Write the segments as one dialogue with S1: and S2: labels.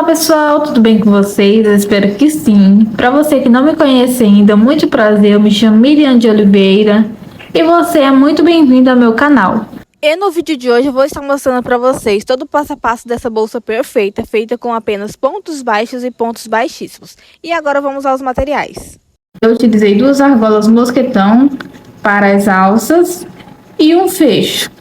S1: Pessoal, tudo bem com vocês? Eu espero que sim. Para você que não me conhece ainda, muito prazer, eu me chamo Miriam de Oliveira e você é muito bem-vindo ao meu canal.
S2: E no vídeo de hoje eu vou estar mostrando para vocês todo o passo a passo dessa bolsa perfeita, feita com apenas pontos baixos e pontos baixíssimos. E agora vamos aos materiais.
S1: Eu utilizei 2 argolas mosquetão para as alças e um fecho.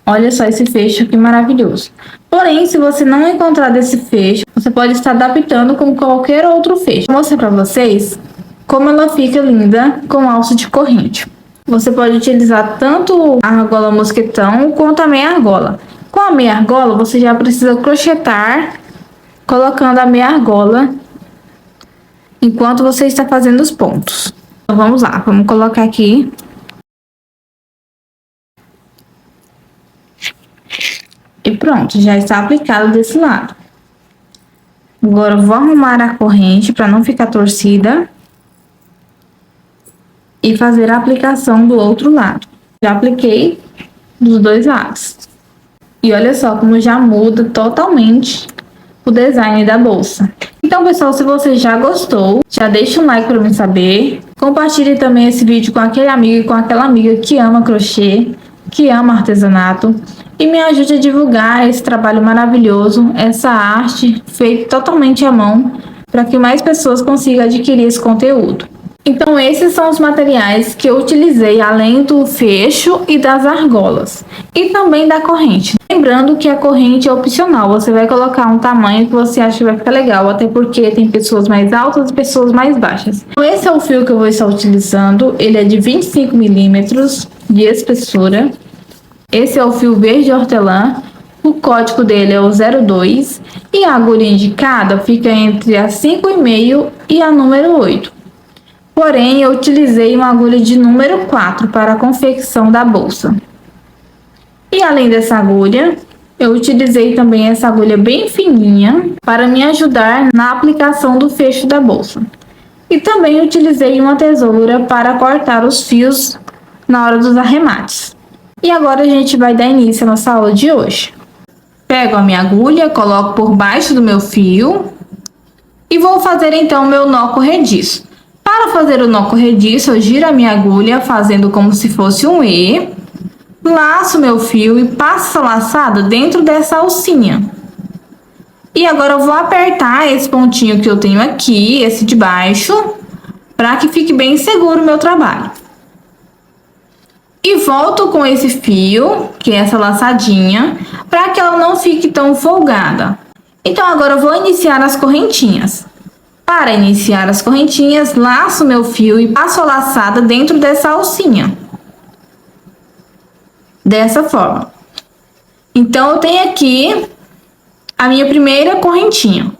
S1: Olha só esse fecho que maravilhoso. Porém, se você não encontrar desse fecho, você pode estar adaptando com qualquer outro fecho. Vou mostrar para vocês como ela fica linda com alça de corrente. Você pode utilizar tanto a argola mosquetão quanto a meia argola. Com a meia argola, você já precisa crochetar colocando a meia argola enquanto você está fazendo os pontos. Então vamos lá, vamos colocar aqui. E pronto, já está aplicado desse lado. Agora eu vou arrumar a corrente para não ficar torcida. E fazer a aplicação do outro lado. Já apliquei dos 2 lados. E olha só como já muda totalmente o design da bolsa. Então, pessoal, se você já gostou, já deixa um like para mim saber. Compartilhe também esse vídeo com aquele amigo e com aquela amiga que ama crochê, que ama artesanato. E me ajude a divulgar esse trabalho maravilhoso, essa arte feita totalmente à mão, para que mais pessoas consigam adquirir esse conteúdo. Então, esses são os materiais que eu utilizei, além do fecho e das argolas. E também da corrente. Lembrando que a corrente é opcional, você vai colocar um tamanho que você acha que vai ficar legal, até porque tem pessoas mais altas e pessoas mais baixas. Então, esse é o fio que eu vou estar utilizando, ele é de 25 milímetros de espessura. Esse é o fio verde hortelã, o código dele é o 02 e a agulha indicada fica entre a 5,5 e a número 8. Porém, eu utilizei uma agulha de número 4 para a confecção da bolsa. E além dessa agulha, eu utilizei também essa agulha bem fininha para me ajudar na aplicação do fecho da bolsa. E também utilizei uma tesoura para cortar os fios na hora dos arremates. E agora a gente vai dar início à nossa aula de hoje. Pego a minha agulha, coloco por baixo do meu fio e vou fazer então o meu nó corrediço. Para fazer o nó corrediço, eu giro a minha agulha fazendo como se fosse um E, laço meu fio e passo a laçada dentro dessa alcinha. E agora eu vou apertar esse pontinho que eu tenho aqui, esse de baixo, para que fique bem seguro o meu trabalho. E volto com esse fio, que é essa laçadinha, para que ela não fique tão folgada. Então, agora eu vou iniciar as correntinhas. Para iniciar as correntinhas, laço meu fio e passo a laçada dentro dessa alcinha. Dessa forma. Então, eu tenho aqui a minha primeira correntinha.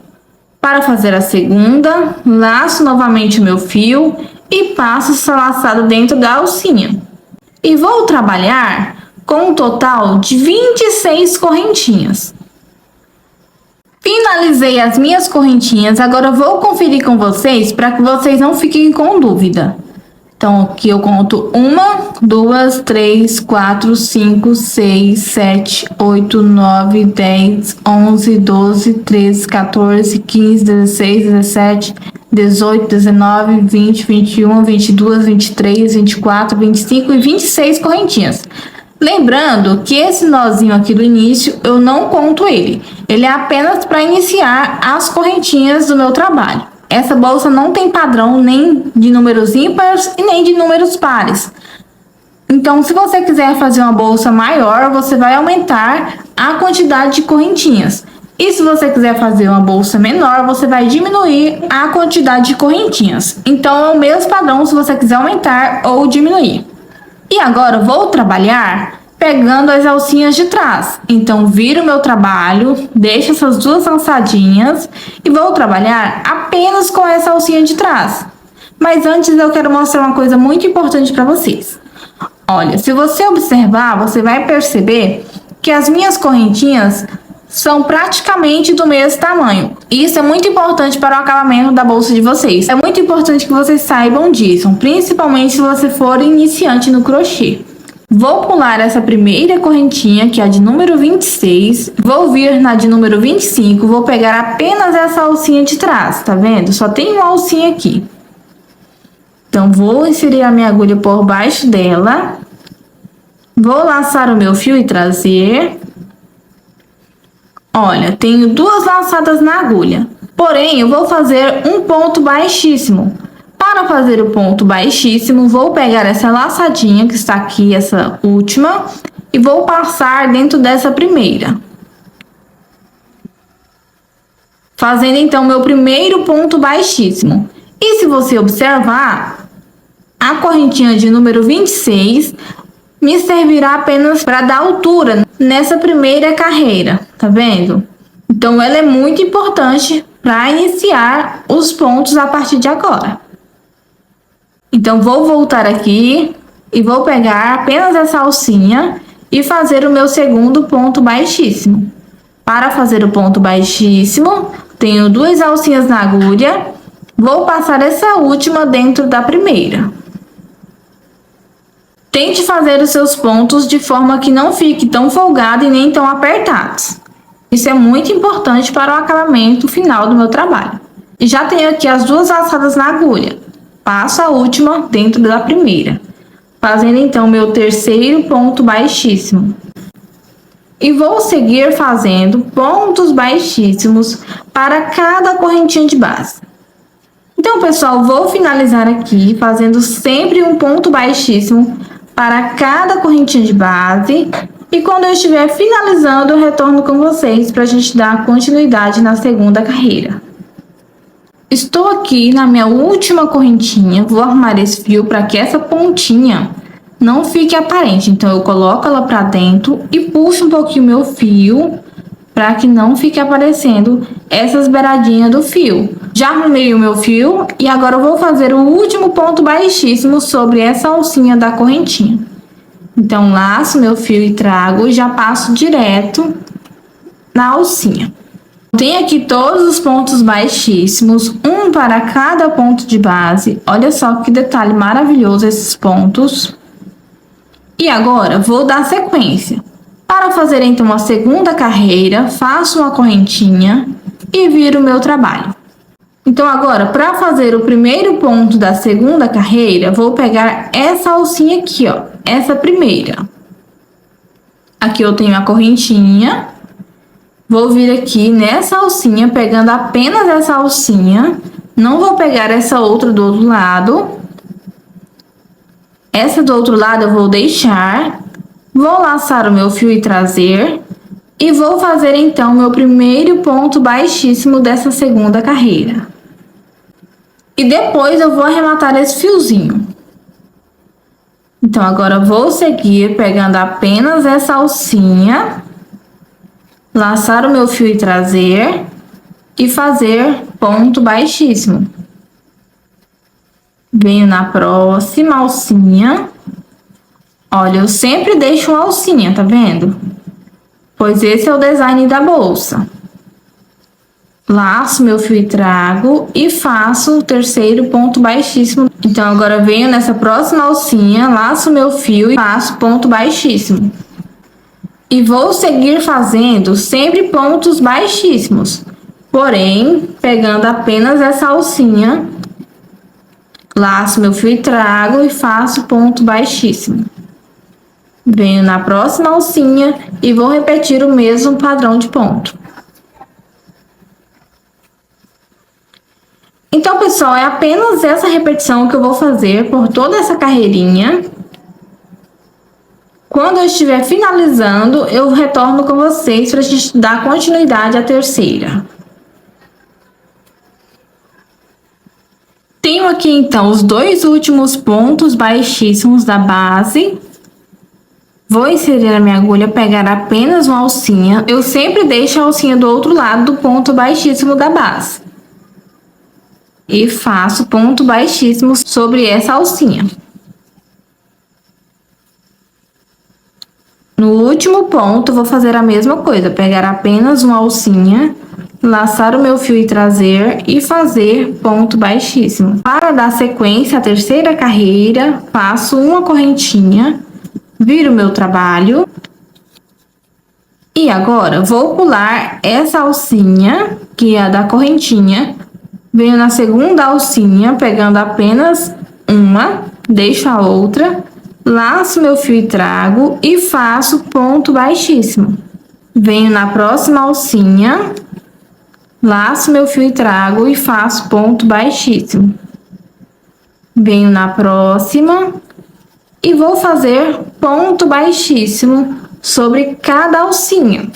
S1: Para fazer a segunda, laço novamente o meu fio e passo essa laçada dentro da alcinha. E vou trabalhar com um total de 26 correntinhas. Finalizei as minhas correntinhas, agora eu vou conferir com vocês para que vocês não fiquem com dúvida. Então, aqui eu conto 1, 2, 3, 4, 5, 6, 7, 8, 9, 10, 11, 12, 13, 14, 15, 16, 17, 18, 19, 20, 21, 22, 23, 24, 25 e 26 correntinhas. Lembrando que esse nozinho aqui do início, eu não conto ele. Ele é apenas para iniciar as correntinhas do meu trabalho. Essa bolsa não tem padrão nem de números ímpares e nem de números pares. Então, se você quiser fazer uma bolsa maior, você vai aumentar a quantidade de correntinhas. E se você quiser fazer uma bolsa menor, você vai diminuir a quantidade de correntinhas. Então, é o mesmo padrão se você quiser aumentar ou diminuir. E agora eu vou trabalhar pegando as alcinhas de trás. Então, viro o meu trabalho, deixo essas 2 lançadinhas e vou trabalhar apenas com essa alcinha de trás. Mas antes eu quero mostrar uma coisa muito importante para vocês. Olha, se você observar, você vai perceber que as minhas correntinhas são praticamente do mesmo tamanho. Isso é muito importante para o acabamento da bolsa de vocês. É muito importante que vocês saibam disso, principalmente se você for iniciante no crochê. Vou pular essa primeira correntinha, que é a de número 26. Vou vir na de número 25. Vou pegar apenas essa alcinha de trás, tá vendo? Só tem uma alcinha aqui. Então, vou inserir a minha agulha por baixo dela. Vou laçar o meu fio e trazer. Olha, tenho 2 laçadas na agulha. Porém, eu vou fazer um ponto baixíssimo. Para fazer o ponto baixíssimo, vou pegar essa laçadinha que está aqui, essa última, e vou passar dentro dessa primeira. Fazendo então meu primeiro ponto baixíssimo. E se você observar, a correntinha de número 26 me servirá apenas para dar altura nessa primeira carreira, tá vendo? Então ela é muito importante para iniciar os pontos a partir de agora. Então, vou voltar aqui e vou pegar apenas essa alcinha e fazer o meu segundo ponto baixíssimo. Para fazer o ponto baixíssimo, tenho 2 alcinhas na agulha, vou passar essa última dentro da primeira. Tente fazer os seus pontos de forma que não fique tão folgado e nem tão apertados. Isso é muito importante para o acabamento final do meu trabalho. E já tenho aqui as 2 laçadas na agulha. Passo a última dentro da primeira, fazendo então meu terceiro ponto baixíssimo. E vou seguir fazendo pontos baixíssimos para cada correntinha de base. Então, pessoal, vou finalizar aqui fazendo sempre um ponto baixíssimo para cada correntinha de base. E quando eu estiver finalizando, eu retorno com vocês para a gente dar continuidade na segunda carreira. Estou aqui na minha última correntinha, vou arrumar esse fio para que essa pontinha não fique aparente. Então, eu coloco ela para dentro e puxo um pouquinho meu fio para que não fique aparecendo essas beiradinhas do fio. Já arrumei o meu fio e agora eu vou fazer o último ponto baixíssimo sobre essa alcinha da correntinha. Então, laço meu fio e trago e já passo direto na alcinha. Tem aqui todos os pontos baixíssimos, um para cada ponto de base. Olha só que detalhe maravilhoso esses pontos. E agora, vou dar sequência. Para fazer então a segunda carreira, faço uma correntinha e viro o meu trabalho. Então, agora, para fazer o primeiro ponto da segunda carreira, vou pegar essa alcinha aqui, ó, essa primeira. Aqui eu tenho a correntinha. Vou vir aqui nessa alcinha, pegando apenas essa alcinha. Não vou pegar essa outra do outro lado. Essa do outro lado eu vou deixar. Vou laçar o meu fio e trazer. E vou fazer, então, meu primeiro ponto baixíssimo dessa segunda carreira. E depois eu vou arrematar esse fiozinho. Então, agora vou seguir pegando apenas essa alcinha. Laçar o meu fio e trazer e fazer ponto baixíssimo. Venho na próxima alcinha. Olha, eu sempre deixo uma alcinha, tá vendo? Pois esse é o design da bolsa. Laço meu fio e trago e faço o terceiro ponto baixíssimo. Então, agora venho nessa próxima alcinha, laço meu fio e faço ponto baixíssimo. E vou seguir fazendo sempre pontos baixíssimos, porém, pegando apenas essa alcinha, laço meu fio e trago e faço ponto baixíssimo. Venho na próxima alcinha e vou repetir o mesmo padrão de ponto. Então, pessoal, é apenas essa repetição que eu vou fazer por toda essa carreirinha. Quando eu estiver finalizando, eu retorno com vocês para a gente dar continuidade à terceira. Tenho aqui, então, os 2 últimos pontos baixíssimos da base. Vou inserir a minha agulha, pegar apenas uma alcinha. Eu sempre deixo a alcinha do outro lado do ponto baixíssimo da base. E faço ponto baixíssimo sobre essa alcinha. No último ponto, vou fazer a mesma coisa, pegar apenas uma alcinha, laçar o meu fio e trazer e fazer ponto baixíssimo. Para dar sequência à terceira carreira, faço uma correntinha, Viro meu trabalho. E agora, vou pular essa alcinha, que é a da correntinha. Venho na segunda alcinha, pegando apenas uma, deixo a outra, laço meu fio e trago e faço ponto baixíssimo. Venho na próxima alcinha, laço meu fio e trago e faço ponto baixíssimo. Venho na próxima e vou fazer ponto baixíssimo sobre cada alcinha.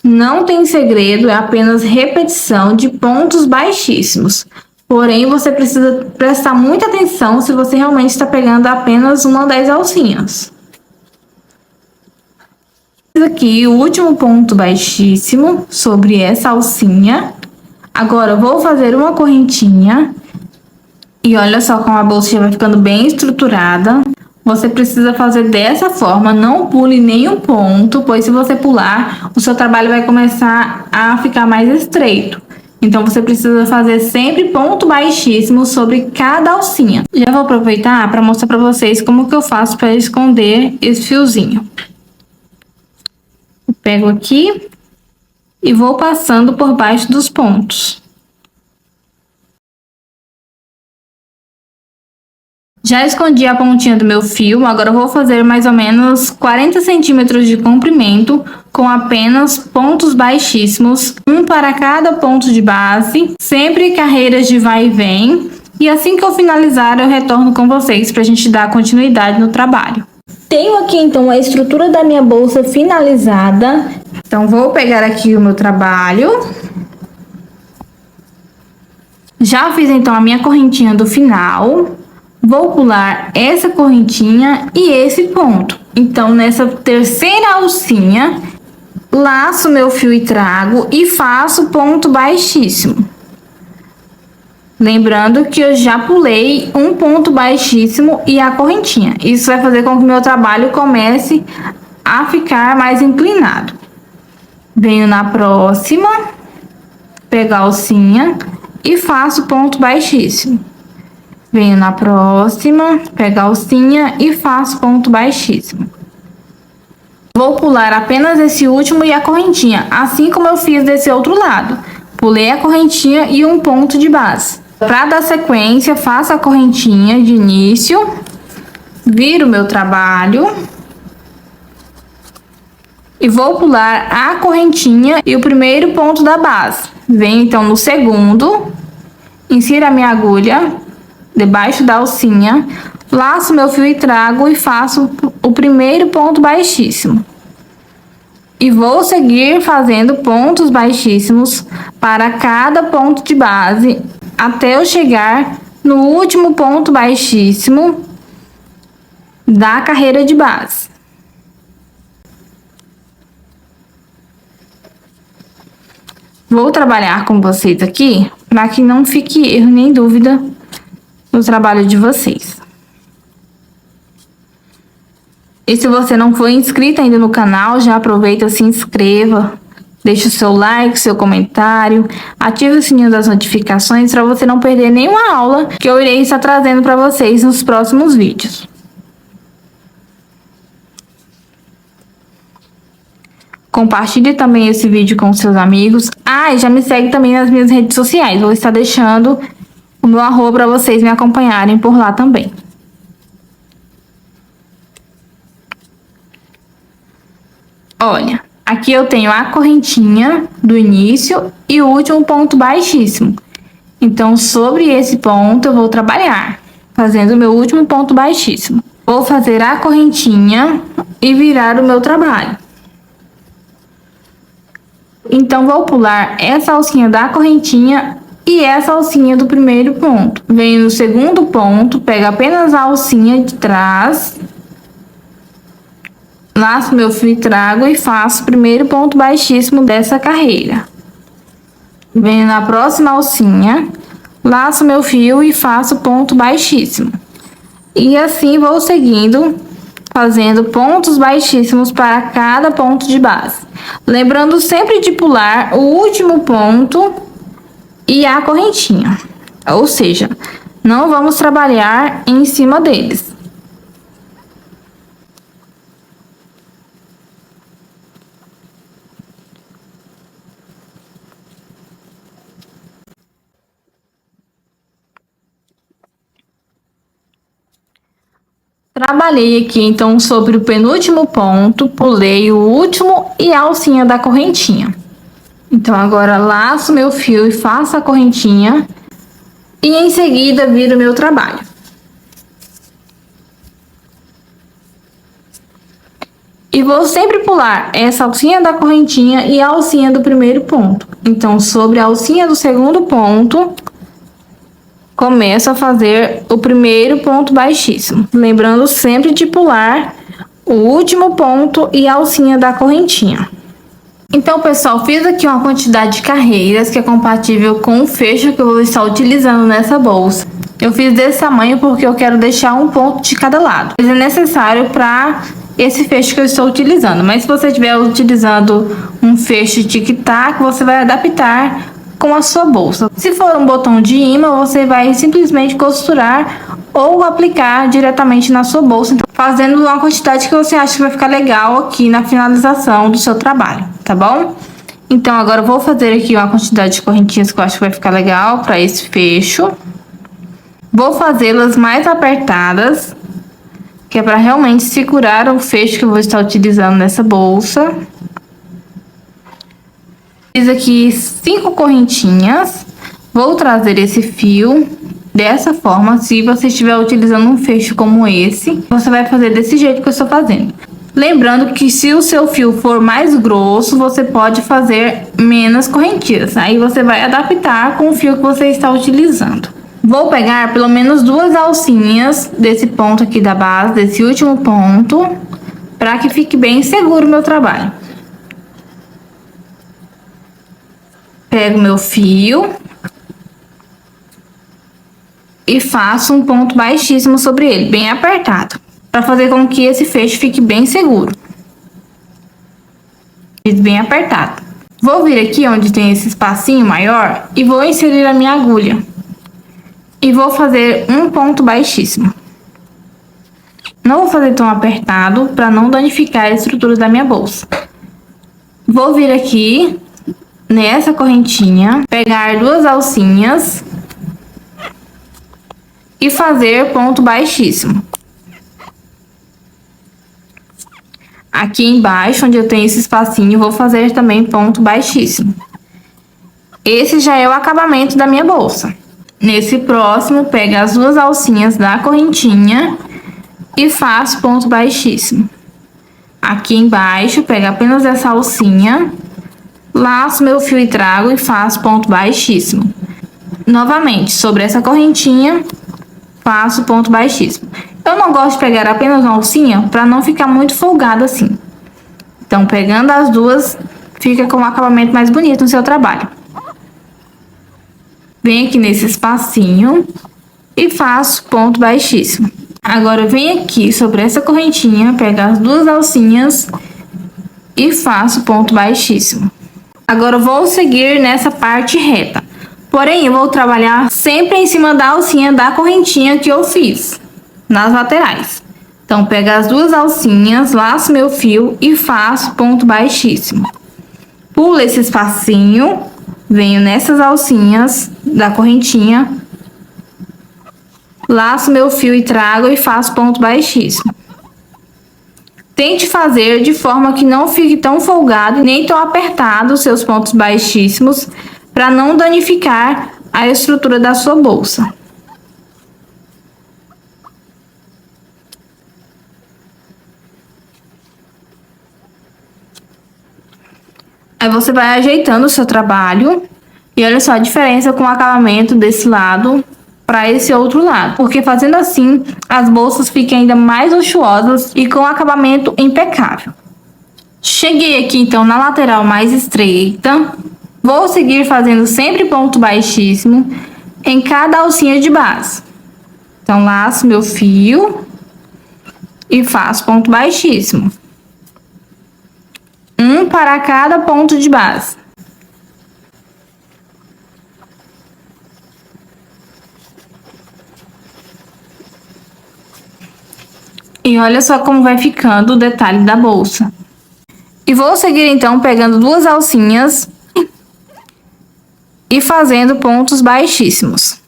S1: Não tem segredo, é apenas repetição de pontos baixíssimos. Porém, você precisa prestar muita atenção se você realmente está pegando apenas uma das alcinhas. Aqui o último ponto baixíssimo sobre essa alcinha. Agora, vou fazer uma correntinha. E olha só como a bolsa já vai ficando bem estruturada. Você precisa fazer dessa forma, não pule nenhum ponto, pois se você pular, o seu trabalho vai começar a ficar mais estreito. Então, você precisa fazer sempre ponto baixíssimo sobre cada alcinha. Já vou aproveitar para mostrar para vocês como que eu faço para esconder esse fiozinho. Eu pego aqui e vou passando por baixo dos pontos. Já escondi a pontinha do meu fio, agora eu vou fazer mais ou menos 40 centímetros de comprimento com apenas pontos baixíssimos, um para cada ponto de base, sempre carreiras de vai e vem. E assim que eu finalizar, eu retorno com vocês para a gente dar continuidade no trabalho. Tenho aqui então a estrutura da minha bolsa finalizada. Então vou pegar aqui o meu trabalho. Já fiz então a minha correntinha do final. Vou pular essa correntinha e esse ponto. Então, nessa terceira alcinha, laço meu fio e trago e faço ponto baixíssimo. Lembrando que eu já pulei um ponto baixíssimo e a correntinha. Isso vai fazer com que o meu trabalho comece a ficar mais inclinado. Venho na próxima, pegar a alcinha e faço ponto baixíssimo. Venho na próxima, pegar a alcinha e faço ponto baixíssimo. Vou pular apenas esse último e a correntinha, assim como eu fiz desse outro lado. Pulei a correntinha e um ponto de base. Para dar sequência, faço a correntinha de início, viro meu trabalho e vou pular a correntinha e o primeiro ponto da base. Venho então no segundo, insiro a minha agulha debaixo da alcinha, laço meu fio e trago e faço o primeiro ponto baixíssimo. E vou seguir fazendo pontos baixíssimos para cada ponto de base, até eu chegar no último ponto baixíssimo da carreira de base. Vou trabalhar com vocês aqui, para que não fique erro nem dúvida no trabalho de vocês. E se você não for inscrito ainda no canal, já aproveita, se inscreva, deixe o seu like, seu comentário, ative o sininho das notificações para você não perder nenhuma aula que eu irei estar trazendo para vocês nos próximos vídeos. Compartilhe também esse vídeo com seus amigos. E já me segue também nas minhas redes sociais. Vou estar deixando o meu @ para vocês me acompanharem por lá também. Olha, aqui eu tenho a correntinha do início e o último ponto baixíssimo. Então, sobre esse ponto eu vou trabalhar, fazendo o meu último ponto baixíssimo. Vou fazer a correntinha e virar o meu trabalho. Então, vou pular essa alcinha da correntinha e essa alcinha do primeiro ponto. Venho no segundo ponto, pego apenas a alcinha de trás, laço meu fio e trago e faço o primeiro ponto baixíssimo dessa carreira. Venho na próxima alcinha, laço meu fio e faço ponto baixíssimo. E assim vou seguindo, fazendo pontos baixíssimos para cada ponto de base. Lembrando sempre de pular o último ponto e a correntinha. Ou seja, Não vamos trabalhar em cima deles. Trabalhei aqui, então, sobre o penúltimo ponto, pulei o último e a alcinha da correntinha. Então, agora laço meu fio e faço a correntinha e em seguida viro meu trabalho. E vou sempre pular essa alcinha da correntinha e a alcinha do primeiro ponto. Então, sobre a alcinha do segundo ponto, começo a fazer o primeiro ponto baixíssimo. Lembrando sempre de pular o último ponto e a alcinha da correntinha. Então, pessoal, fiz aqui uma quantidade de carreiras que é compatível com o fecho que eu vou estar utilizando nessa bolsa. Eu fiz desse tamanho porque eu quero deixar um ponto de cada lado. Mas é necessário para esse fecho que eu estou utilizando. Mas se você estiver utilizando um fecho tic-tac, você vai adaptar com a sua bolsa. Se for um botão de imã, você vai simplesmente costurar ou aplicar diretamente na sua bolsa, então, fazendo uma quantidade que você acha que vai ficar legal aqui na finalização do seu trabalho, tá bom? Então, agora eu vou fazer aqui uma quantidade de correntinhas que eu acho que vai ficar legal para esse fecho. Vou fazê-las mais apertadas, que é para realmente segurar o fecho que eu vou estar utilizando nessa bolsa. Fiz aqui 5 correntinhas. Vou trazer esse fio dessa forma. Se você estiver utilizando um fecho como esse, você vai fazer desse jeito que eu estou fazendo. Lembrando que se o seu fio for mais grosso, você pode fazer menos correntinhas. Aí você vai adaptar com o fio que você está utilizando. Vou pegar pelo menos 2 alcinhas desse ponto aqui da base, desse último ponto, para que fique bem seguro o meu trabalho. Pego meu fio e faço um ponto baixíssimo sobre ele, bem apertado, para fazer com que esse fecho fique bem seguro. Fiz bem apertado. Vou vir aqui onde tem esse espacinho maior e vou inserir a minha agulha. E vou fazer um ponto baixíssimo. Não vou fazer tão apertado para não danificar a estrutura da minha bolsa. Vou vir aqui nessa correntinha, pegar 2 alcinhas e fazer ponto baixíssimo. Aqui embaixo, onde eu tenho esse espacinho, vou fazer também ponto baixíssimo. Esse já é o acabamento da minha bolsa. Nesse próximo, pego as 2 alcinhas da correntinha e faço ponto baixíssimo. Aqui embaixo, pego apenas essa alcinha, laço meu fio e trago e faço ponto baixíssimo. Novamente, sobre essa correntinha, faço ponto baixíssimo. Eu não gosto de pegar apenas uma alcinha para não ficar muito folgado assim. Então, pegando as duas, fica com um acabamento mais bonito no seu trabalho. Venho aqui nesse espacinho e faço ponto baixíssimo. Agora, eu venho aqui sobre essa correntinha, pego as 2 alcinhas e faço ponto baixíssimo. Agora, eu vou seguir nessa parte reta. Porém, eu vou trabalhar sempre em cima da alcinha da correntinha que eu fiz, nas laterais. Então, pego as 2 alcinhas, laço meu fio e faço ponto baixíssimo. Pulo esse espacinho, venho nessas alcinhas da correntinha, laço meu fio e trago e faço ponto baixíssimo. Tente fazer de forma que não fique tão folgado nem tão apertado os seus pontos baixíssimos, para não danificar a estrutura da sua bolsa. Aí você vai ajeitando o seu trabalho e olha só a diferença com o acabamento desse lado para esse outro lado. Porque fazendo assim, as bolsas ficam ainda mais luxuosas e com acabamento impecável. Cheguei aqui então na lateral mais estreita. Vou seguir fazendo sempre ponto baixíssimo em cada alcinha de base. Então, laço meu fio e faço ponto baixíssimo. Um para cada ponto de base. E olha só como vai ficando o detalhe da bolsa. E vou seguir então pegando duas alcinhas e fazendo pontos baixíssimos.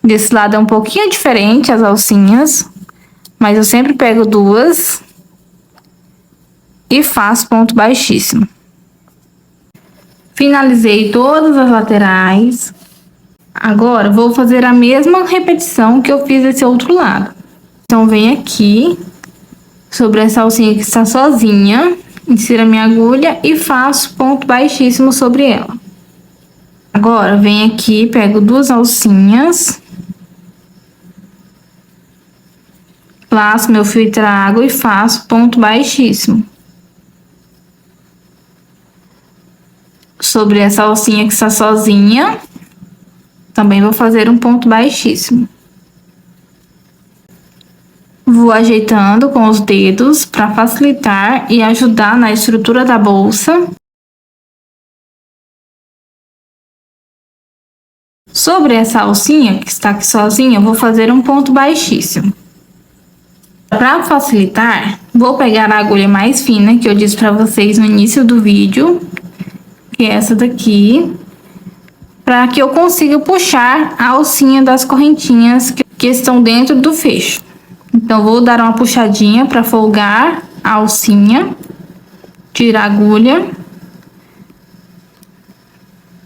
S1: Desse lado é um pouquinho diferente as alcinhas, mas eu sempre pego duas e faço ponto baixíssimo. Finalizei todas as laterais. Agora, vou fazer a mesma repetição que eu fiz desse outro lado. Então, venho aqui, sobre essa alcinha que está sozinha, insiro a minha agulha e faço ponto baixíssimo sobre ela. Agora, venho aqui, pego duas alcinhas, laço meu fio e trago e faço ponto baixíssimo. Sobre essa alcinha que está sozinha, também vou fazer um ponto baixíssimo. Vou ajeitando com os dedos para facilitar e ajudar na estrutura da bolsa. Sobre essa alcinha que está aqui sozinha, eu vou fazer um ponto baixíssimo. Para facilitar, vou pegar a agulha mais fina que eu disse para vocês no início do vídeo, que é essa daqui, para que eu consiga puxar a alcinha das correntinhas que estão dentro do fecho. Então, vou dar uma puxadinha para folgar a alcinha, tirar a agulha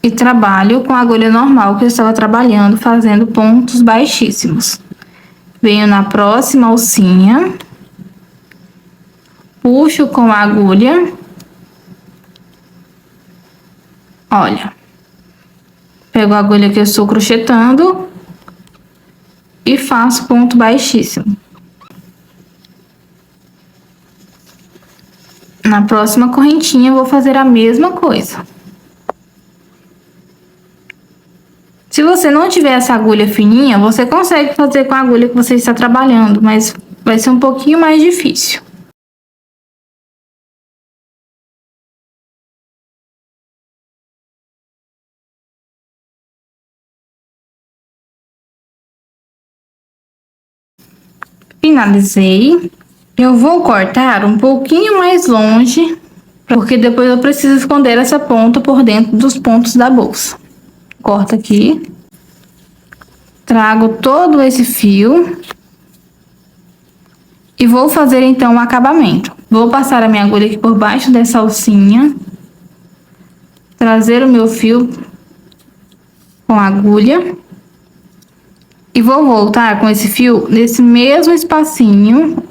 S1: e trabalho com a agulha normal que eu estava trabalhando, fazendo pontos baixíssimos. Venho na próxima alcinha, puxo com a agulha, olha, pego a agulha que eu estou crochetando e faço ponto baixíssimo. Na próxima correntinha, vou fazer a mesma coisa. Se você não tiver essa agulha fininha, você consegue fazer com a agulha que você está trabalhando, mas vai ser um pouquinho mais difícil. Finalizei. Eu vou cortar um pouquinho mais longe, porque depois eu preciso esconder essa ponta por dentro dos pontos da bolsa. Corto aqui. Trago todo esse fio. E vou fazer então o acabamento. Vou passar a minha agulha aqui por baixo dessa alcinha. Trazer o meu fio com a agulha. E vou voltar com esse fio nesse mesmo espacinho,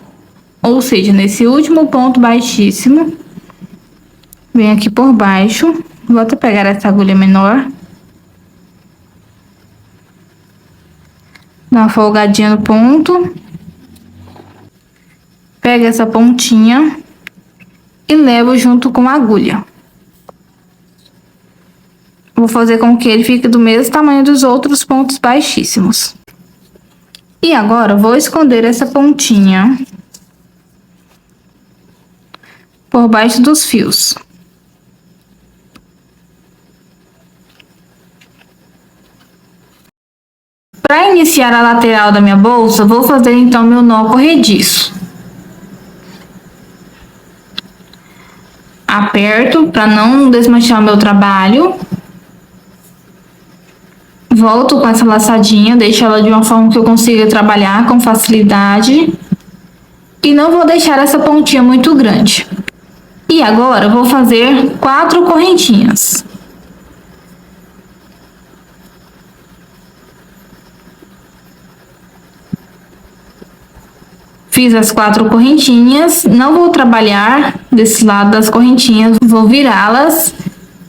S1: ou seja, nesse último ponto baixíssimo. Venho aqui por baixo, vou até pegar essa agulha menor. Dá uma folgadinha no ponto. Pego essa pontinha e levo junto com a agulha. Vou fazer com que ele fique do mesmo tamanho dos outros pontos baixíssimos. E agora, vou esconder essa pontinha por baixo dos fios. Para iniciar a lateral da minha bolsa, vou fazer então meu nó corrediço. Aperto para não desmanchar o meu trabalho. Volto com essa laçadinha, deixo ela de uma forma que eu consiga trabalhar com facilidade. E não vou deixar essa pontinha muito grande. E agora, eu vou fazer 4 correntinhas. Fiz as 4 correntinhas, não vou trabalhar desse lado das correntinhas, vou virá-las,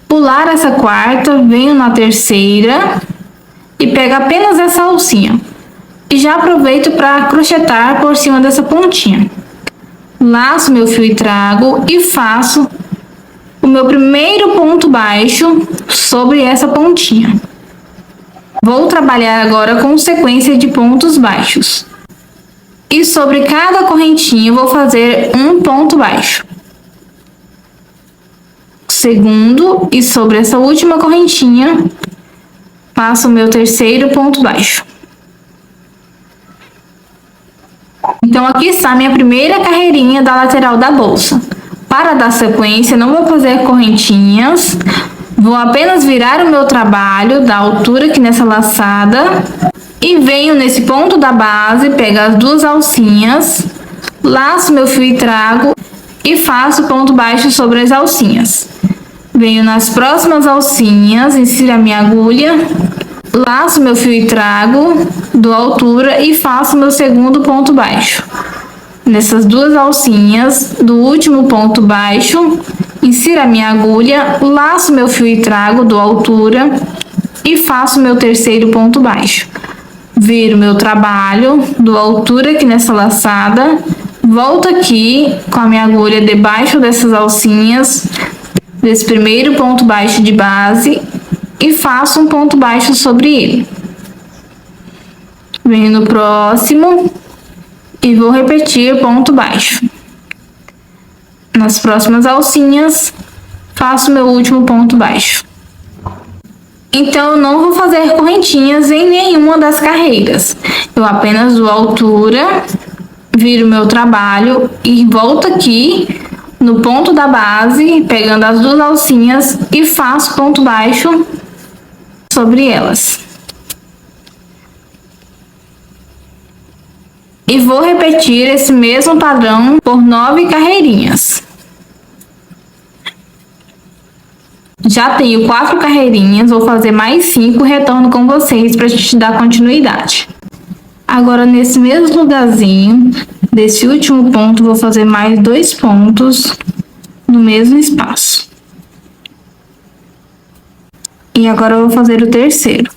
S1: pular essa quarta, venho na terceira e pego apenas essa alcinha. E já aproveito para crochetar por cima dessa pontinha. Laço meu fio e trago e faço o meu primeiro ponto baixo sobre essa pontinha. Vou trabalhar agora com sequência de pontos baixos. E sobre cada correntinha, vou fazer um ponto baixo. Segundo, e sobre essa última correntinha, faço o meu terceiro ponto baixo. Então, aqui está a minha primeira carreirinha da lateral da bolsa. Para dar sequência, não vou fazer correntinhas, vou apenas virar o meu trabalho da altura aqui nessa laçada e venho nesse ponto da base, pego as duas alcinhas, laço meu fio e trago e faço ponto baixo sobre as alcinhas. Venho nas próximas alcinhas, insiro a minha agulha, laço meu fio e trago, dou altura e faço meu segundo ponto baixo. Nessas duas alcinhas do último ponto baixo, insiro a minha agulha, laço meu fio e trago, dou altura e faço meu terceiro ponto baixo. Viro meu trabalho, dou altura aqui nessa laçada, volto aqui com a minha agulha debaixo dessas alcinhas, desse primeiro ponto baixo de base e faço um ponto baixo sobre ele. Venho no próximo e vou repetir ponto baixo. Nas próximas alcinhas, faço meu último ponto baixo. Então, eu não vou fazer correntinhas em nenhuma das carreiras. Eu apenas dou altura, viro meu trabalho e volto aqui no ponto da base, pegando as duas alcinhas e faço ponto baixo sobre elas. E vou repetir esse mesmo padrão por 9 carreirinhas. Já tenho 4 carreirinhas, vou fazer mais 5, retorno com vocês para a gente dar continuidade. Agora, nesse mesmo lugarzinho, desse último ponto, vou fazer mais 2 pontos no mesmo espaço. E agora eu vou fazer o terceiro.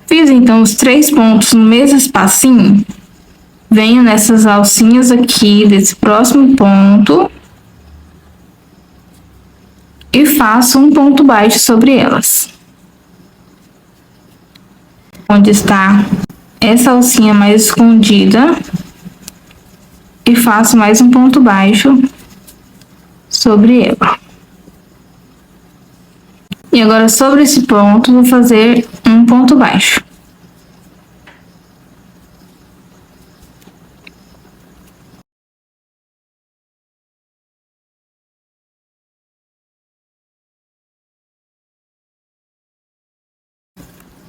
S1: Fiz então os 3 pontos no mesmo espacinho. Venho nessas alcinhas aqui desse próximo ponto e faço um ponto baixo sobre elas. Onde está essa alcinha mais escondida e faço mais um ponto baixo sobre ela. E agora, sobre esse ponto, vou fazer um ponto baixo.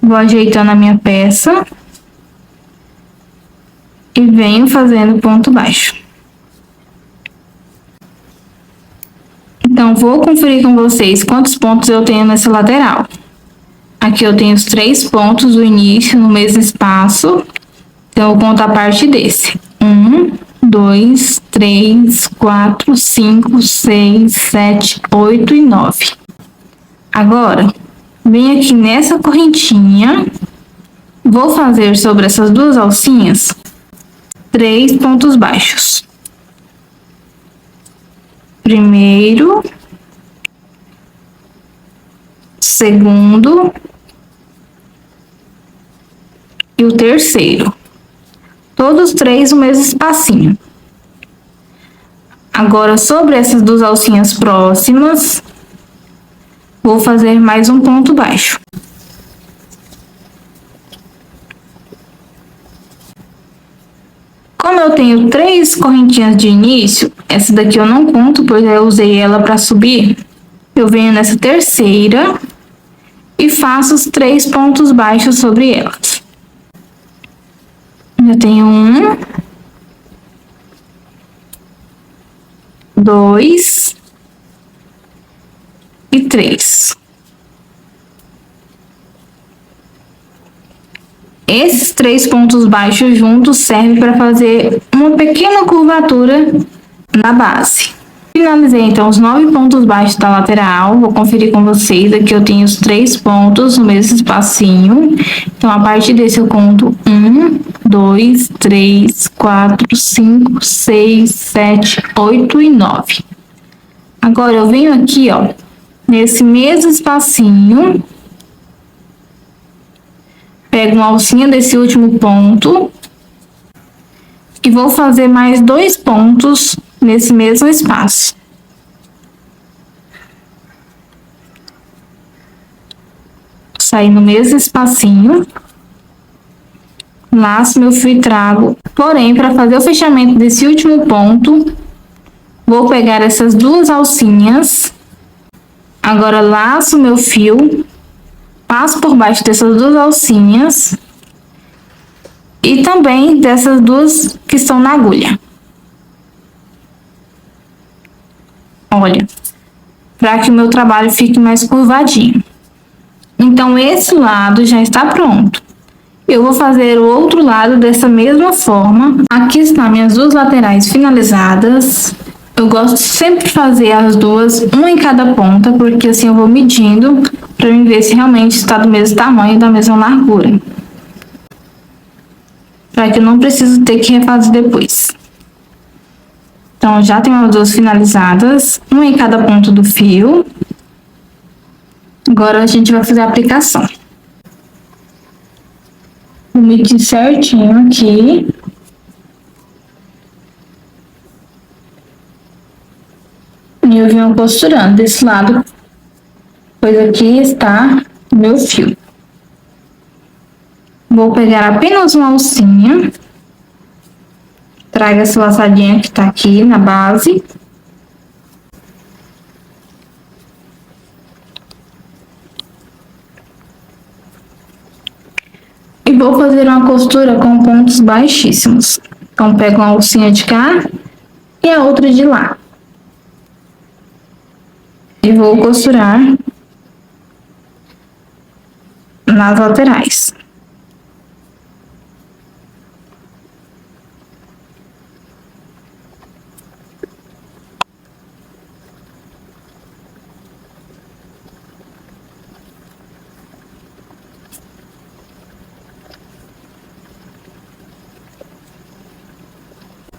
S1: Vou ajeitando a minha peça e venho fazendo ponto baixo. Então, vou conferir com vocês quantos pontos eu tenho nessa lateral. Aqui eu tenho os 3 pontos do início no mesmo espaço. Então, eu vou contar a parte desse. 1, 2, 3, 4, 5, 6, 7, 8 e 9. Agora, venho aqui nessa correntinha, vou fazer sobre essas duas alcinhas 3 pontos baixos. Primeiro, segundo e o terceiro. Todos 3 no mesmo espacinho. Agora, sobre essas duas alcinhas próximas, vou fazer mais um ponto baixo. Como eu tenho 3 correntinhas de início, essa daqui eu não conto, pois eu usei ela para subir. Eu venho nessa terceira e faço os 3 pontos baixos sobre elas. Eu tenho 1, 2 e 3. Esses 3 pontos baixos juntos servem para fazer uma pequena curvatura na base. Finalizei então os 9 pontos baixos da lateral. Vou conferir com vocês. Aqui eu tenho os 3 pontos no mesmo espacinho. Então, a partir desse eu conto 1, 2, 3, 4, 5, 6, 7, 8 e 9. Agora, eu venho aqui, ó, nesse mesmo espacinho, pego uma alcinha desse último ponto e vou fazer mais 2 pontos nesse mesmo espaço. sair no mesmo espacinho, laço meu fio e trago. Porém, para fazer o fechamento desse último ponto, vou pegar essas duas alcinhas, agora laço meu fio, passo por baixo dessas duas alcinhas e também dessas duas que estão na agulha. Olha, para que o meu trabalho fique mais curvadinho. Então, esse lado já está pronto. Eu vou fazer o outro lado dessa mesma forma. Aqui estão minhas duas laterais finalizadas. Eu gosto sempre de fazer as duas, uma em cada ponta, porque assim eu vou medindo para mim ver se realmente está do mesmo tamanho e da mesma largura. Para que eu não preciso ter que refazer depois. Então, já tenho as duas finalizadas, uma em cada ponto do fio. Agora a gente vai fazer a aplicação. Vou medir certinho aqui. E eu venho costurando desse lado, pois aqui está o meu fio. Vou pegar apenas uma alcinha. Traga essa laçadinha que tá aqui na base. E vou fazer uma costura com pontos baixíssimos. Então, pego uma alcinha de cá e a outra de lá. E vou costurar nas laterais.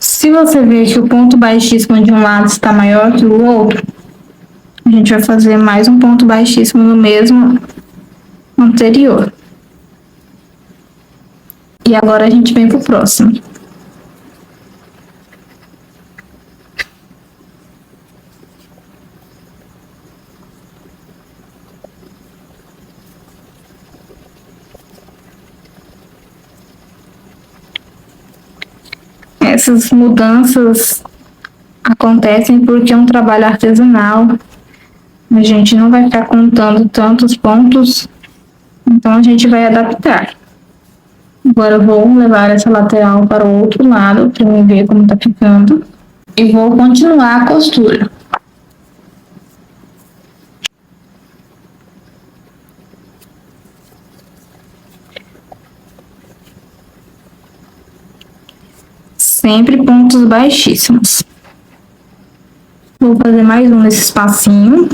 S1: Se você ver que o ponto baixíssimo de um lado está maior que o outro, a gente vai fazer mais um ponto baixíssimo no mesmo anterior. E agora a gente vem pro próximo. Essas mudanças acontecem porque é um trabalho artesanal. A gente não vai ficar contando tantos pontos, então a gente vai adaptar. Agora eu vou levar essa lateral para o outro lado para eu ver como tá ficando e vou continuar a costura. Sempre pontos baixíssimos. Vou fazer mais um nesse espacinho.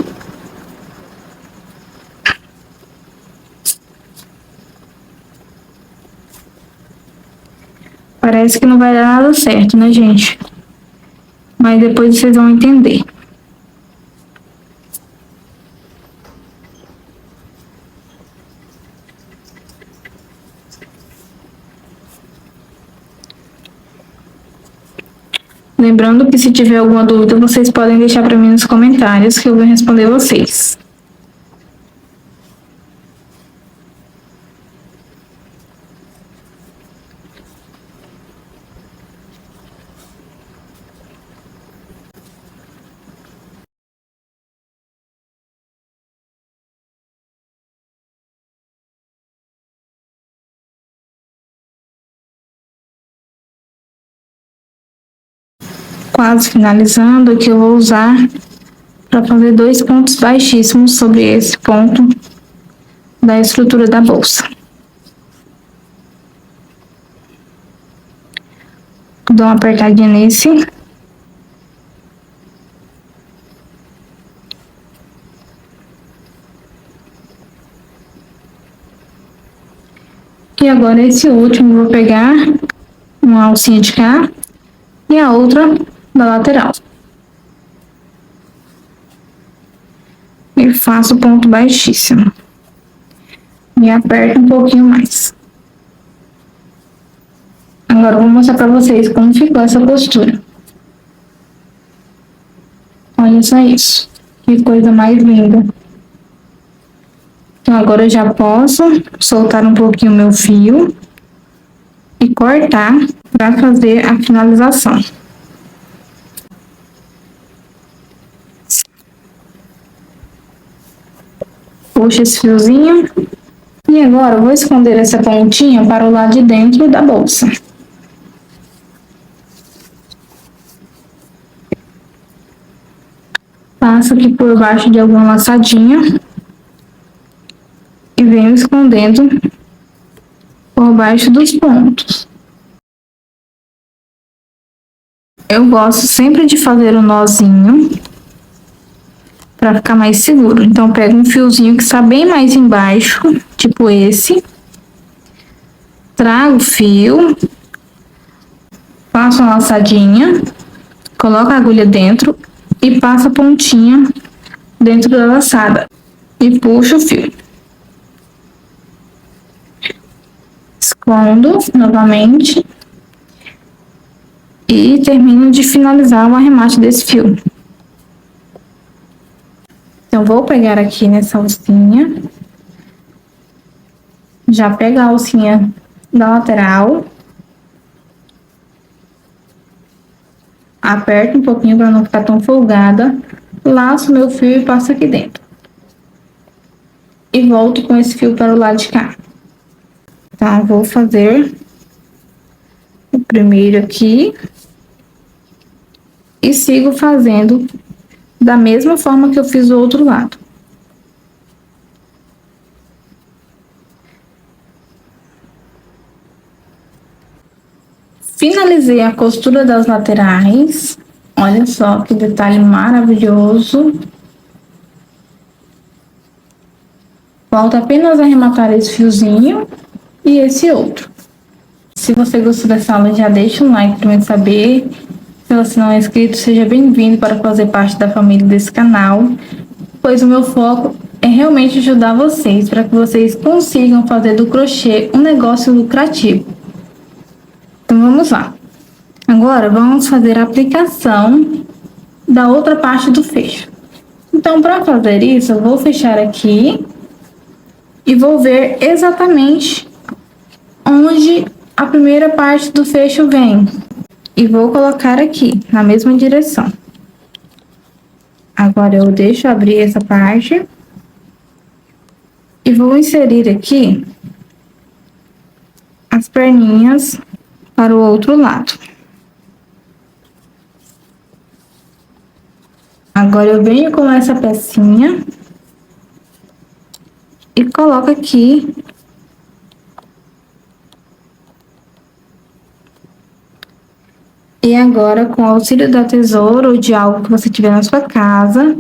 S1: Parece que não vai dar nada certo, né, gente? Mas depois vocês vão entender. Lembrando que se tiver alguma dúvida, vocês podem deixar para mim nos comentários que eu vou responder vocês. Quase finalizando, aqui eu vou usar para fazer dois pontos baixíssimos sobre esse ponto da estrutura da bolsa. Dou uma apertadinha nesse. E agora esse último eu vou pegar uma alcinha de cá e a outra da lateral. E faço ponto baixíssimo. E aperto um pouquinho mais. Agora eu vou mostrar pra vocês como ficou essa costura. Olha só isso. Que coisa mais linda. Então, agora eu já posso soltar um pouquinho o meu fio e cortar para fazer a finalização. Puxa esse fiozinho. E agora eu vou esconder essa pontinha para o lado de dentro da bolsa. Passo aqui por baixo de alguma laçadinha e venho escondendo por baixo dos pontos. Eu gosto sempre de fazer um nozinho para ficar mais seguro. Então, pego um fiozinho que está bem mais embaixo, tipo esse. Trago o fio, faço uma laçadinha, coloco a agulha dentro e passo a pontinha dentro da laçada e puxo o fio. Escondo novamente e termino de finalizar o arremate desse fio. Então, vou pegar aqui nessa alcinha, já pego a alcinha da lateral, aperto um pouquinho para não ficar tão folgada, laço meu fio e passo aqui dentro. E volto com esse fio para o lado de cá. Então, vou fazer o primeiro aqui e sigo fazendo da mesma forma que eu fiz o outro lado. Finalizei a costura das laterais. Olha só que detalhe maravilhoso. Falta apenas arrematar esse fiozinho e esse outro. Se você gostou dessa aula, já deixa um like para me saber. Se você não é inscrito, seja bem-vindo para fazer parte da família desse canal, pois o meu foco é realmente ajudar vocês, para que vocês consigam fazer do crochê um negócio lucrativo. Então, vamos lá. Agora, vamos fazer a aplicação da outra parte do fecho. Então, para fazer isso, eu vou fechar aqui e vou ver exatamente onde a primeira parte do fecho vem. E vou colocar aqui, na mesma direção. Agora, eu deixo abrir essa parte. E vou inserir aqui as perninhas para o outro lado. Agora, eu venho com essa pecinha e coloco aqui e agora, com o auxílio da tesoura ou de algo que você tiver na sua casa,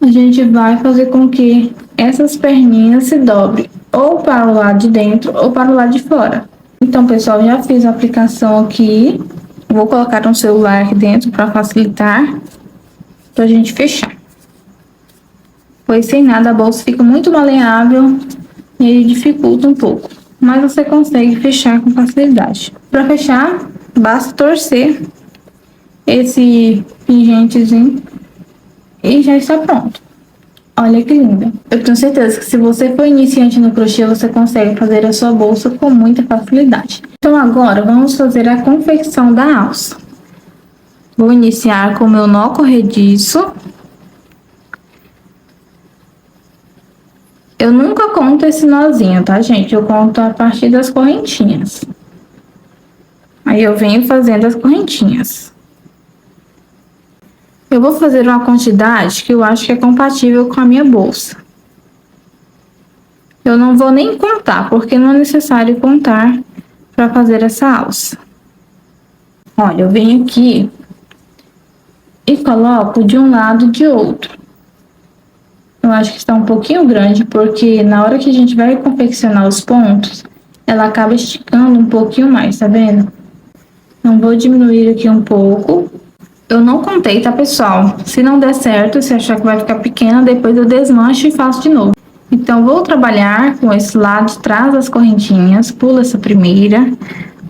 S1: a gente vai fazer com que essas perninhas se dobrem ou para o lado de dentro ou para o lado de fora. Então, pessoal, já fiz a aplicação aqui. Vou colocar um celular aqui dentro para facilitar, para a gente fechar. Pois sem nada a bolsa fica muito maleável e aí dificulta um pouco, mas você consegue fechar com facilidade. Para fechar, basta torcer esse pingentezinho e já está pronto. Olha que linda. Eu tenho certeza que se você for iniciante no crochê, você consegue fazer a sua bolsa com muita facilidade. Então, agora, vamos fazer a confecção da alça. Vou iniciar com o meu nó corrediço. Eu nunca conto esse nozinho, tá, gente? Eu conto a partir das correntinhas. Aí, eu venho fazendo as correntinhas. Eu vou fazer uma quantidade que eu acho que é compatível com a minha bolsa. Eu não vou nem contar, porque não é necessário contar para fazer essa alça. Olha, eu venho aqui e coloco de um lado e de outro. Eu acho que está um pouquinho grande, porque na hora que a gente vai confeccionar os pontos, ela acaba esticando um pouquinho mais, tá vendo? Então, vou diminuir aqui um pouco. Eu não contei, tá, pessoal? Se não der certo, se achar que vai ficar pequena, depois eu desmancho e faço de novo. Então, vou trabalhar com esse lado de trás das correntinhas, pulo essa primeira,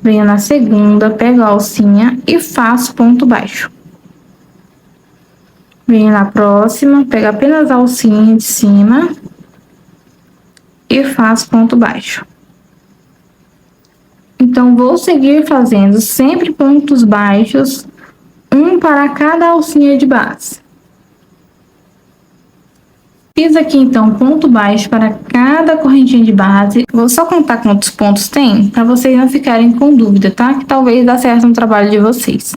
S1: venho na segunda, pego a alcinha e faço ponto baixo. Venho na próxima, pego apenas a alcinha de cima e faço ponto baixo. Então, vou seguir fazendo sempre pontos baixos, um para cada alcinha de base. Fiz aqui, então, ponto baixo para cada correntinha de base. Vou só contar quantos pontos tem, para vocês não ficarem com dúvida, tá? Que talvez dá certo no trabalho de vocês.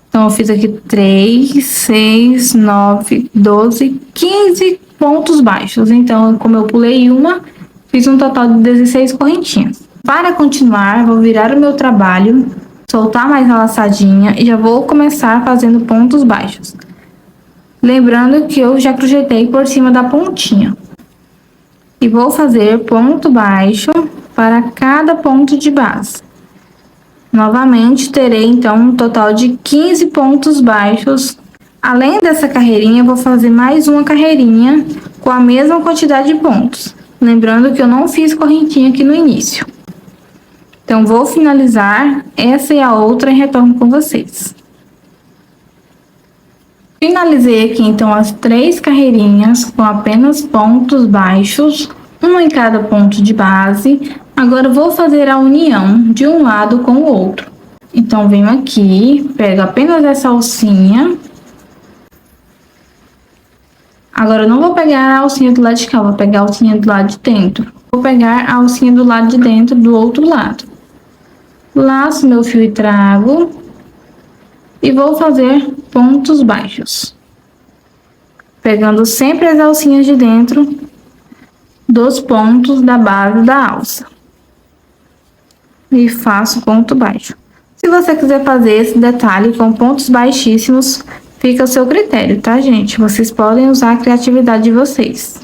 S1: Então, eu fiz aqui 3, 6, 9, 12, 15 pontos baixos. Então, como eu pulei uma, fiz um total de 16 correntinhas. Para continuar, vou virar o meu trabalho, soltar mais a laçadinha e já vou começar fazendo pontos baixos. Lembrando que eu já crojetei por cima da pontinha. E vou fazer ponto baixo para cada ponto de base. Novamente, terei então um total de 15 pontos baixos. Além dessa carreirinha, vou fazer mais uma carreirinha com a mesma quantidade de pontos. Lembrando que eu não fiz correntinha aqui no início. Então, vou finalizar essa e a outra e retorno com vocês. Finalizei aqui, então, as 3 carreirinhas com apenas pontos baixos, um em cada ponto de base. Agora, vou fazer a união de um lado com o outro. Então, venho aqui, pego apenas essa alcinha. Agora, eu não vou pegar a alcinha do lado de cá, vou pegar a alcinha do lado de dentro. Vou pegar a alcinha do lado de dentro do outro lado. Laço meu fio e trago. E vou fazer pontos baixos. Pegando sempre as alcinhas de dentro dos pontos da base da alça. E faço ponto baixo. Se você quiser fazer esse detalhe com pontos baixíssimos, fica ao seu critério, tá, gente? Vocês podem usar a criatividade de vocês.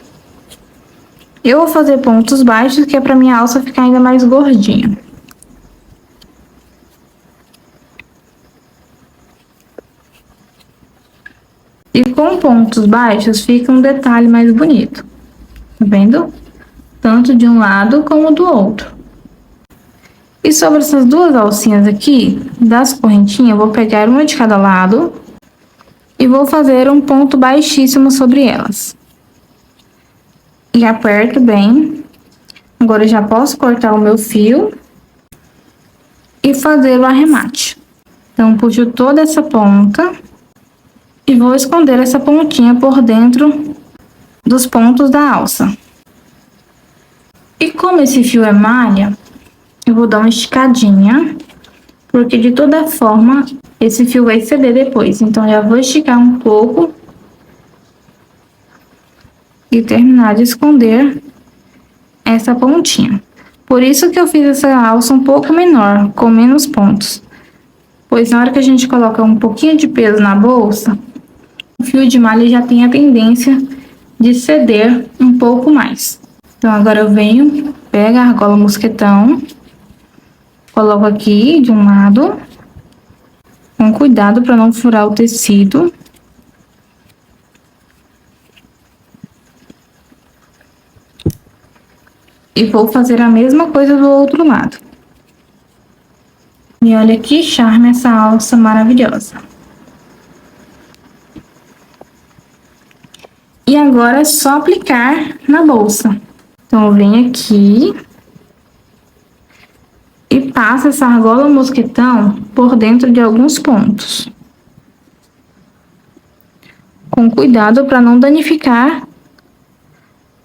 S1: Eu vou fazer pontos baixos, que é para minha alça ficar ainda mais gordinha. E com pontos baixos fica um detalhe mais bonito. Tá vendo? Tanto de um lado como do outro. E sobre essas duas alcinhas aqui, das correntinhas, eu vou pegar uma de cada lado e vou fazer um ponto baixíssimo sobre elas. E aperto bem. Agora eu já posso cortar o meu fio e fazer o arremate. Então, puxo toda essa ponta e vou esconder essa pontinha por dentro dos pontos da alça. E como esse fio é malha, eu vou dar uma esticadinha, porque de toda forma esse fio vai ceder depois. Então, já vou esticar um pouco e terminar de esconder essa pontinha. Por isso que eu fiz essa alça um pouco menor, com menos pontos. Pois na hora que a gente coloca um pouquinho de peso na bolsa, o fio de malha já tem a tendência de ceder um pouco mais. Então, agora eu venho, pego a argola mosquetão, coloco aqui de um lado, com cuidado para não furar o tecido. E vou fazer a mesma coisa do outro lado. E olha que charme essa alça maravilhosa. E agora é só aplicar na bolsa. Então, eu venho aqui e passo essa argola mosquetão por dentro de alguns pontos. Com cuidado para não danificar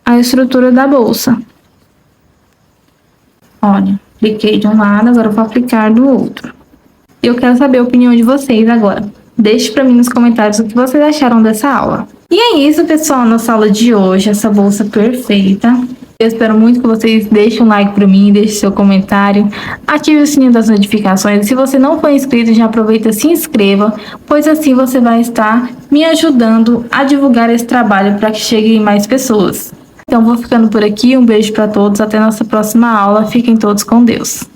S1: a estrutura da bolsa. Olha, apliquei de um lado, agora eu vou aplicar do outro. Eu quero saber a opinião de vocês agora. Deixe para mim nos comentários o que vocês acharam dessa aula. E é isso, pessoal, nossa aula de hoje, essa bolsa perfeita. Eu espero muito que vocês deixem um like para mim, deixem seu comentário, ative o sininho das notificações. Se você não for inscrito, já aproveita e se inscreva, pois assim você vai estar me ajudando a divulgar esse trabalho para que chegue mais pessoas. Então, vou ficando por aqui. Um beijo para todos. Até nossa próxima aula. Fiquem todos com Deus.